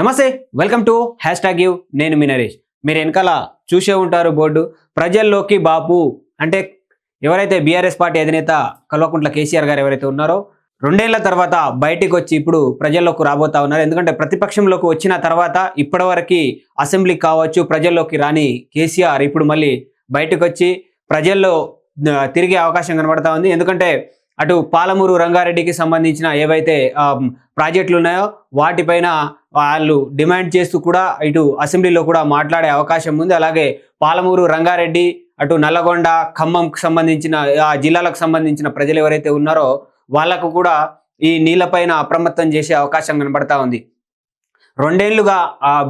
నమస్తే, welcome to #you. నేను మీ నరేష్. మీరు వెనకాల చూసే ఉంటారు బోర్డు ప్రజల్లోకి బాపు అంటే ఎవరైతే బీఆర్ఎస్ పార్టీ అధినేత కల్వకుంట్ల కేసీఆర్ గారు ఎవరైతే ఉన్నారో 2 ఏళ్ల తర్వాత బయటికి వచ్చి ఇప్పుడు ప్రజల్లోకి రాబోతా ఉన్నారు. ఎందుకంటే ప్రతిపక్షంలోకి వచ్చిన తర్వాత ఇప్పటివరకు అసెంబ్లీకి కావచ్చు ప్రజల్లోకి రాని కేసీఆర్ ఇప్పుడు మళ్ళీ బయటకు వచ్చి ప్రజల్లో తిరిగే అవకాశం కనబడతా ఉంది. ఎందుకంటే అటు పాలమూరు రంగారెడ్డికి సంబంధించిన ఏవైతే ప్రాజెక్టులు ఉన్నాయో వాటిపైన వాళ్ళు డిమాండ్ చేస్తూ కూడా ఇటు అసెంబ్లీలో కూడా మాట్లాడే అవకాశం ఉంది. అలాగే పాలమూరు రంగారెడ్డి అటు నల్లగొండ ఖమ్మంకు సంబంధించిన ఆ జిల్లాలకు సంబంధించిన ప్రజలు ఎవరైతే ఉన్నారో వాళ్ళకు కూడా ఈ నీళ్లపైన అప్రమత్తం చేసే అవకాశం కనబడతా ఉంది. 2 ఏళ్లుగా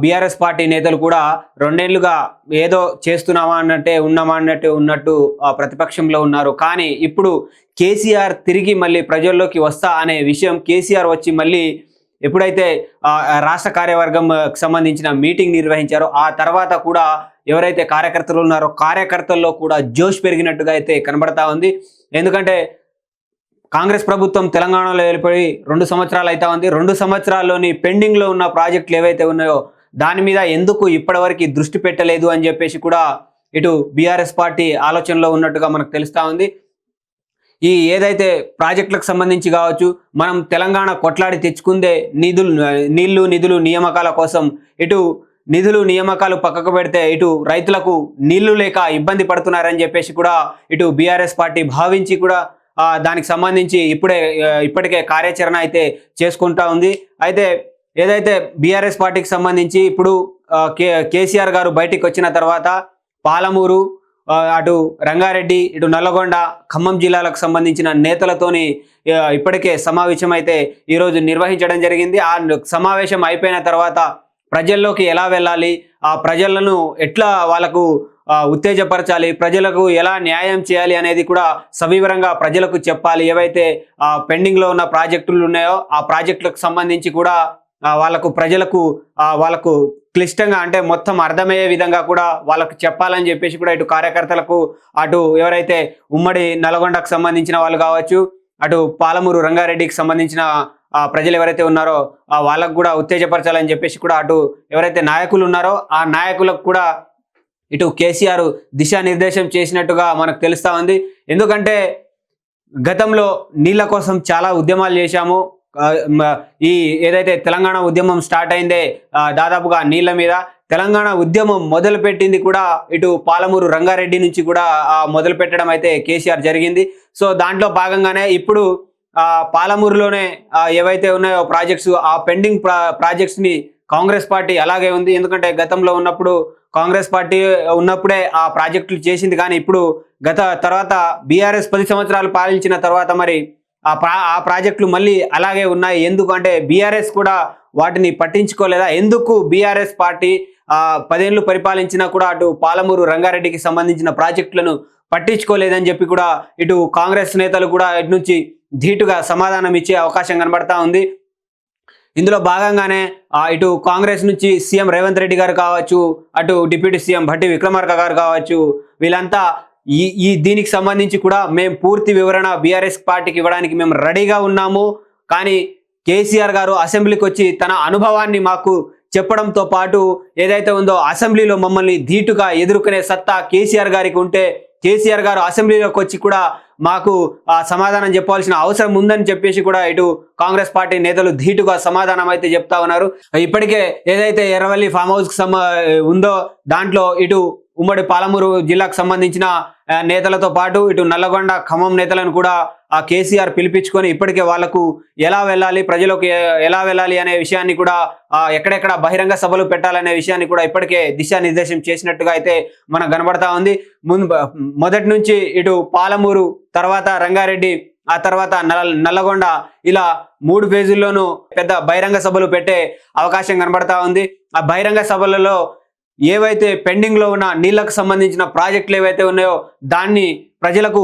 బీఆర్ఎస్ పార్టీ నేతలు కూడా 2 ఏళ్లుగా ఏదో చేస్తున్నామా అన్నట్టే ఉన్నామా ఉన్నట్టు ప్రతిపక్షంలో ఉన్నారు. కానీ ఇప్పుడు కేసీఆర్ తిరిగి మళ్ళీ ప్రజల్లోకి వస్తా అనే విషయం కేసీఆర్ వచ్చి మళ్ళీ ఎప్పుడైతే రాష్ట్ర కార్యవర్గంకి సంబంధించిన మీటింగ్ నిర్వహించారో ఆ తర్వాత కూడా ఎవరైతే కార్యకర్తలు ఉన్నారో కార్యకర్తల్లో కూడా జోష్ పెరిగినట్టుగా అయితే కనబడతా ఉంది. ఎందుకంటే కాంగ్రెస్ ప్రభుత్వం తెలంగాణలో ఏర్పడి 2 సంవత్సరాలు అవుతా ఉంది. 2 సంవత్సరాల్లోని పెండింగ్లో ఉన్న ప్రాజెక్టులు ఏవైతే ఉన్నాయో దాని మీద ఎందుకు ఇప్పటివరకు దృష్టి పెట్టలేదు అని చెప్పేసి కూడా ఇటు బీఆర్ఎస్ పార్టీ ఆలోచనలో ఉన్నట్టుగా మనకు తెలుస్తూ ఉంది. ఈ ఏదైతే ప్రాజెక్టులకు సంబంధించి కావచ్చు మనం తెలంగాణ కొట్లాడి తెచ్చుకుందే నిధులు నియామకాల కోసం ఇటు నిధులు నియామకాలు పక్కకు పెడితే ఇటు రైతులకు నీళ్లు లేక ఇబ్బంది పడుతున్నారని చెప్పేసి కూడా ఇటు బీఆర్ఎస్ పార్టీ భావించి కూడా దానికి సంబంధించి ఇప్పటికే కార్యాచరణ అయితే చేసుకుంటా ఉంది. అయితే ఏదైతే బీఆర్ఎస్ పార్టీకి సంబంధించి ఇప్పుడు కేసీఆర్ గారు బయటికి వచ్చిన తర్వాత పాలమూరు అటు రంగారెడ్డి ఇటు నల్లగొండ ఖమ్మం జిల్లాలకు సంబంధించిన నేతలతోని ఇప్పటికే సమావేశం అయితే ఈరోజు నిర్వహించడం జరిగింది. ఆ సమావేశం అయిపోయిన తర్వాత ప్రజల్లోకి ఎలా వెళ్ళాలి, ఆ ప్రజలను ఎట్లా వాళ్ళకు ఉత్తేజపరచాలి, ప్రజలకు ఎలా న్యాయం చేయాలి అనేది కూడా సవివరంగా ప్రజలకు చెప్పాలి. ఏవైతే పెండింగ్లో ఉన్న ప్రాజెక్టులు ఉన్నాయో ఆ ప్రాజెక్టులకు సంబంధించి కూడా వాళ్ళకు క్లిష్టంగా అంటే మొత్తం అర్థమయ్యే విధంగా కూడా వాళ్ళకు చెప్పాలని చెప్పేసి కూడా ఇటు కార్యకర్తలకు అటు ఎవరైతే ఉమ్మడి నల్గొండకు సంబంధించిన వాళ్ళు కావచ్చు అటు పాలమూరు రంగారెడ్డికి సంబంధించిన ప్రజలు ఎవరైతే ఉన్నారో వాళ్ళకు కూడా ఉత్తేజపరచాలని చెప్పేసి కూడా అటు ఎవరైతే నాయకులు ఉన్నారో ఆ నాయకులకు కూడా ఇటు కేసీఆర్ దిశానిర్దేశం చేసినట్టుగా మనకు తెలుస్తూ ఉంది. ఎందుకంటే గతంలో నీళ్ళ కోసం చాలా ఉద్యమాలు చేశాము. ఈ ఏదైతే తెలంగాణ ఉద్యమం స్టార్ట్ అయిందే దాదాపుగా నీళ్ళ మీద తెలంగాణ ఉద్యమం మొదలుపెట్టింది కూడా ఇటు పాలమూరు రంగారెడ్డి నుంచి కూడా మొదలు పెట్టడం అయితే కేసీఆర్ జరిగింది. సో దాంట్లో భాగంగానే ఇప్పుడు పాలమూరులోనే ఏవైతే ఉన్నాయో ప్రాజెక్ట్స్ ఆ పెండింగ్ ప్రాజెక్ట్స్ని కాంగ్రెస్ పార్టీ అలాగే ఉంది. ఎందుకంటే గతంలో ఉన్నప్పుడు కాంగ్రెస్ పార్టీ ఉన్నప్పుడే ఆ ప్రాజెక్టులు చేసింది. కానీ ఇప్పుడు తర్వాత బీఆర్ఎస్ 10 సంవత్సరాలు పాలించిన తర్వాత మరి ఆ ప్రాజెక్టులు మళ్ళీ అలాగే ఉన్నాయి. ఎందుకంటే బీఆర్ఎస్ కూడా వాటిని పట్టించుకోలేదా? ఎందుకు బీఆర్ఎస్ పార్టీ 10 ఏళ్ళు పరిపాలించినా కూడా అటు పాలమూరు రంగారెడ్డికి సంబంధించిన ప్రాజెక్టులను పట్టించుకోలేదని చెప్పి కూడా ఇటు కాంగ్రెస్ నేతలు కూడా ఇటు నుంచి ధీటుగా సమాధానం ఇచ్చే అవకాశం కనబడతా ఉంది. ఇందులో భాగంగానే ఇటు కాంగ్రెస్ నుంచి సీఎం రేవంత్ రెడ్డి గారు కావచ్చు అటు డిప్యూటీ సీఎం భట్టి విక్రమార్క గారు కావచ్చు వీళ్ళంతా దీనికి సంబంధించి కూడా మేము పూర్తి వివరణ బీఆర్ఎస్ పార్టీకి ఇవ్వడానికి మేము రెడీగా ఉన్నాము. కానీ కేసీఆర్ గారు అసెంబ్లీకి వచ్చి తన అనుభవాన్ని మాకు చెప్పడంతో పాటు ఏదైతే ఉందో అసెంబ్లీలో మమ్మల్ని ధీటుగా ఎదుర్కొనే సత్తా కేసీఆర్ గారికి ఉంటే కేసీఆర్ గారు అసెంబ్లీలోకి వచ్చి కూడా మాకు సమాధానం చెప్పాల్సిన అవసరం ఉందని చెప్పేసి కూడా ఇటు కాంగ్రెస్ పార్టీ నేతలు ధీటుగా సమాధానం అయితే చెప్తా ఉన్నారు. ఇప్పటికే ఏదైతే ఎర్రవల్లి ఫామ్ హౌస్ ఉందో దాంట్లో ఇటు ఉమ్మడి పాలమూరు జిల్లాకు సంబంధించిన నేతలతో పాటు ఇటు నల్లగొండ ఖమ్మం నేతలను కూడా ఆ కేసీఆర్ పిలిపించుకొని ఇప్పటికే వాళ్లకు ఎలా వెళ్ళాలి, ప్రజలకు ఎలా వెళ్ళాలి అనే విషయాన్ని కూడా ఎక్కడెక్కడ బహిరంగ సభలు పెట్టాలనే విషయాన్ని కూడా ఇప్పటికే దిశానిర్దేశం చేసినట్టుగా అయితే మనకు కనబడతా ఉంది. మొదటి నుంచి ఇటు పాలమూరు తర్వాత రంగారెడ్డి ఆ తర్వాత నల్లగొండ ఇలా 3 ఫేజుల్లోనూ పెద్ద బహిరంగ సభలు పెట్టే అవకాశం కనబడతా ఉంది. ఆ బహిరంగ సభలలో ఏవైతే పెండింగ్లో ఉన్న నీళ్లకు సంబంధించిన ప్రాజెక్టులు ఏవైతే ఉన్నాయో దాన్ని ప్రజలకు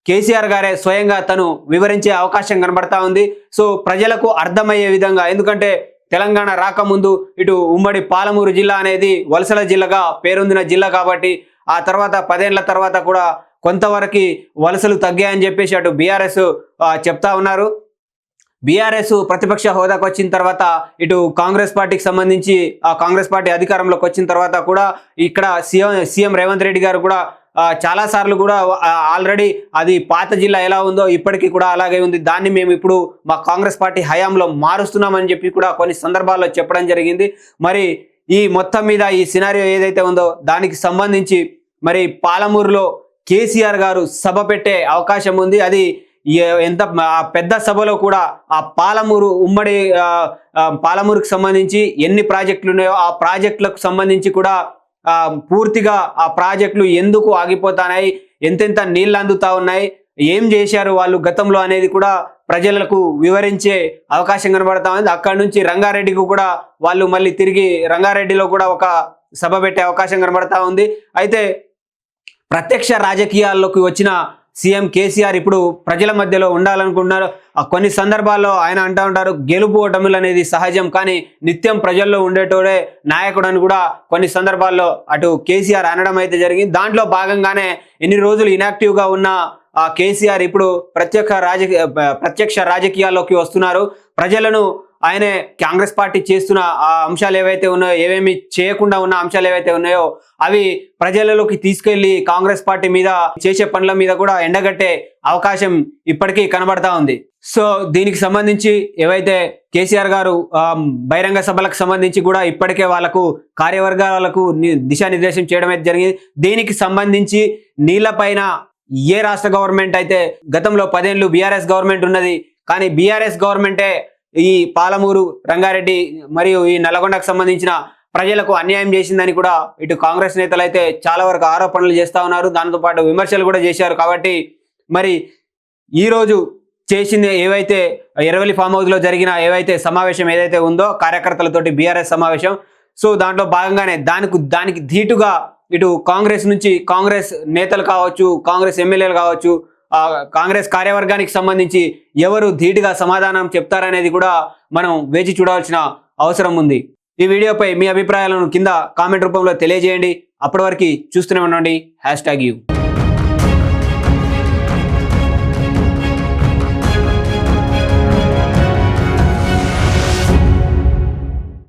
కేసీఆర్ గారే స్వయంగా తను వివరించే అవకాశం కనబడతా ఉంది. సో ప్రజలకు అర్థమయ్యే విధంగా, ఎందుకంటే తెలంగాణ రాకముందు ఇటు ఉమ్మడి పాలమూరు జిల్లా అనేది వలసల జిల్లాగా పేరొందిన జిల్లా కాబట్టి ఆ తర్వాత 10 ఏళ్ల తర్వాత కూడా కొంతవరకు వలసలు తగ్గాయని చెప్పేసి అటు బీఆర్ఎస్ చెప్తా ఉన్నారు. బీఆర్ఎస్ ప్రతిపక్ష హోదాకు వచ్చిన తర్వాత ఇటు కాంగ్రెస్ పార్టీకి సంబంధించి ఆ కాంగ్రెస్ పార్టీ అధికారంలోకి వచ్చిన తర్వాత కూడా ఇక్కడ సీఎం రేవంత్ రెడ్డి గారు కూడా చాలా సార్లు కూడా ఆల్రెడీ అది పాత జిల్లా ఎలా ఉందో ఇప్పటికీ కూడా అలాగే ఉంది, దాన్ని మేము ఇప్పుడు మా కాంగ్రెస్ పార్టీ హయాంలో మారుస్తున్నామని చెప్పి కూడా కొన్ని సందర్భాల్లో చెప్పడం జరిగింది. మరి ఈ మొత్తం మీద ఈ సినారియో ఏదైతే ఉందో దానికి సంబంధించి మరి పాలమూరులో కేసీఆర్ గారు సభ పెట్టే అవకాశం ఉంది. అది ఎంత పెద్ద సభలో కూడా ఆ పాలమూరు ఉమ్మడి పాలమూరుకు సంబంధించి ఎన్ని ప్రాజెక్టులు ఉన్నాయో ఆ ప్రాజెక్టులకు సంబంధించి కూడా పూర్తిగా ఆ ప్రాజెక్టులు ఎందుకు ఆగిపోతున్నాయి, ఎంతెంత నీళ్ళు అందుతా ఉన్నాయి, ఏం చేశారు వాళ్ళు గతంలో అనేది కూడా ప్రజలకు వివరించే అవకాశం కనబడతా ఉంది. అక్కడి నుంచి రంగారెడ్డికి కూడా వాళ్ళు మళ్ళీ తిరిగి రంగారెడ్డిలో కూడా ఒక సభ పెట్టే అవకాశం కనబడతా ఉంది. అయితే ప్రత్యక్ష రాజకీయాల్లోకి వచ్చిన సీఎం కేసీఆర్ ఇప్పుడు ప్రజల మధ్యలో ఉండాలనుకుంటున్నారు. కొన్ని సందర్భాల్లో ఆయన అంటూ ఉంటారు, గెలుపు ఓటములు అనేది సహజం, కానీ నిత్యం ప్రజల్లో ఉండేటోడే నాయకుడు అని కూడా కొన్ని సందర్భాల్లో అటు కేసీఆర్ అనడం అయితే జరిగింది. దాంట్లో భాగంగానే ఎన్ని రోజులు ఇనాక్టివ్గా ఉన్న కేసీఆర్ ఇప్పుడు ప్రత్యక్ష రాజకీయాల్లోకి వస్తున్నారు. ప్రజలను ఆయనే కాంగ్రెస్ పార్టీ చేస్తున్న ఆ అంశాలు ఏవైతే ఉన్నాయో, ఏమేమి చేయకుండా ఉన్న అంశాలు ఏవైతే ఉన్నాయో అవి ప్రజలలోకి తీసుకెళ్లి కాంగ్రెస్ పార్టీ మీద చేసే పనుల మీద కూడా ఎండగట్టే అవకాశం ఇప్పటికీ కనబడతా ఉంది. సో దీనికి సంబంధించి ఏవైతే కేసీఆర్ గారు బహిరంగ సభలకు సంబంధించి కూడా ఇప్పటికే వాళ్ళకు కార్యవర్గాలకు దిశానిర్దేశం చేయడం అయితే జరిగింది. దీనికి సంబంధించి నీళ్లపైన ఏ రాష్ట్ర గవర్నమెంట్ అయితే గతంలో 10 ఏళ్ళు బీఆర్ఎస్ గవర్నమెంట్ ఉన్నది, కానీ బీఆర్ఎస్ గవర్నమెంటే ఈ పాలమూరు రంగారెడ్డి మరియు ఈ నల్గొండకు సంబంధించిన ప్రజలకు అన్యాయం చేసిందని కూడా ఇటు కాంగ్రెస్ నేతలు అయితే చాలా వరకు ఆరోపణలు చేస్తూ ఉన్నారు. దాంతోపాటు విమర్శలు కూడా చేశారు. కాబట్టి మరి ఈరోజు చేసింది ఏవైతే ఎర్రవెల్లి ఫామ్ హౌస్లో జరిగిన ఏవైతే సమావేశం ఏదైతే ఉందో కార్యకర్తలతోటి బీఆర్ఎస్ సమావేశం, సో దాంట్లో భాగంగానే దానికి ధీటుగా ఇటు కాంగ్రెస్ నుంచి కాంగ్రెస్ నేతలు కావచ్చు, కాంగ్రెస్ ఎమ్మెల్యేలు కావచ్చు, కాంగ్రెస్ కార్యవర్గానికి సంబంధించి ఎవరు ధీటుగా సమాధానం చెప్తారనేది కూడా మనం వేచి చూడాల్సిన అవసరం ఉంది. ఈ వీడియోపై మీ అభిప్రాయాలను కింద కామెంట్ రూపంలో తెలియజేయండి. అప్పటి వరకు చూస్తూనే ఉండండి. #you